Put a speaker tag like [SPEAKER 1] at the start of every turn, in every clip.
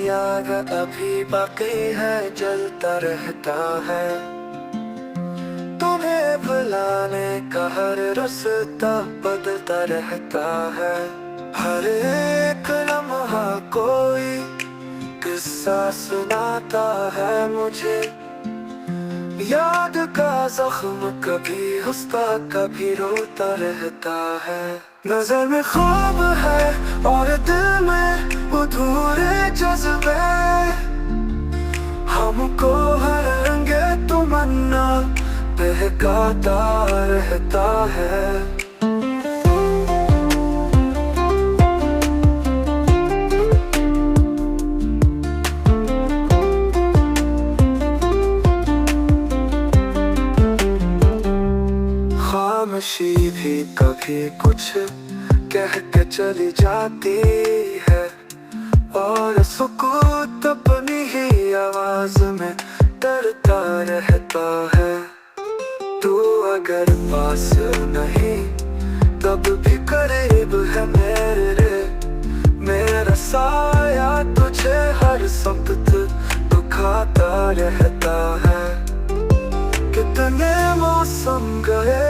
[SPEAKER 1] आग अभी बाकी है, जलता रहता है। तुम्हें भुलाने का हर रास्ता बदलता रहता है। हर एक लम्हा कोई किस्सा सुनाता है मुझे। याद का जख्म कभी हंसता कभी रोता रहता है। नजर में ख्वाब है और दिल में अधूरे जज्बे। हमको हर रंगे तमन्ना बहकाता रहता है। खामोशी भी कभी कुछ कह के चली जाती है, और सुकूत अपनी ही आवाज में डरता रहता है। तू अगर पास नहीं तब भी करीब है मेरे। मेरा साया तुझे हर वक्त दुखाता रहता है। कितने मौसम गए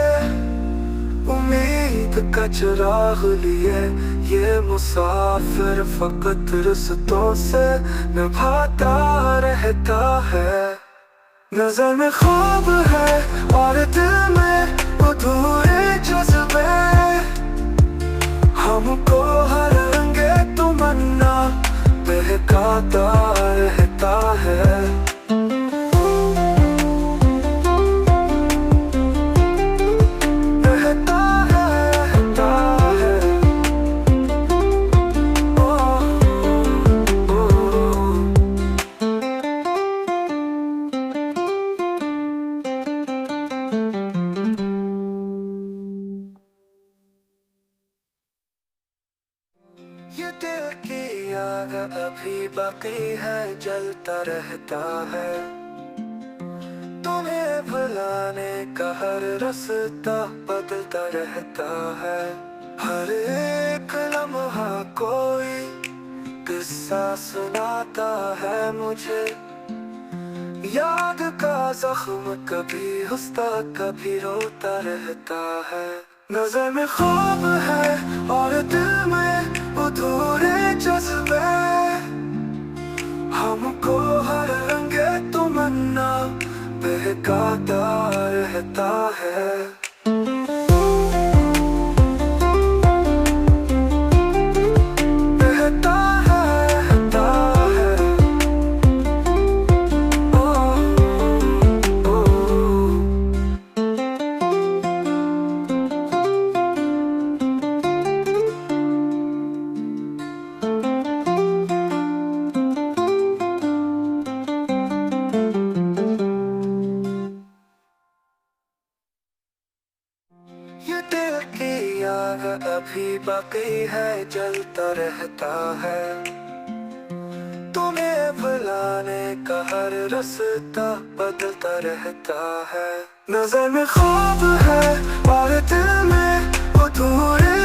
[SPEAKER 1] उम्मीद का चिराग लिए, ये मुसाफिर फकत रिश्तों से निभाता रहता है। नजर में ख्वाब है और दिल में अधूरे जज्बे। हमको हर रंगे तमन्ना बहकाता रहता है। ये दिल की आग अभी बाकी है, जलता रहता है। तुम्हें भुलाने का हर रास्ता बदलता रहता है। हर एक लम्हा कोई किस्सा सुनाता है मुझे। याद का जख्म कभी हंसता कभी रोता रहता है। नजर में ख्वाब है और दिल में अधूरे जज्बे। हमको हर रंगे तमन्ना बहकाता रहता है। ये दिल की आग अभी बाकी है, जलता रहता है। तुम्हें भुलाने का हर रास्ता बदलता रहता है। नजर में ख्वाब है और दिल में अधूरे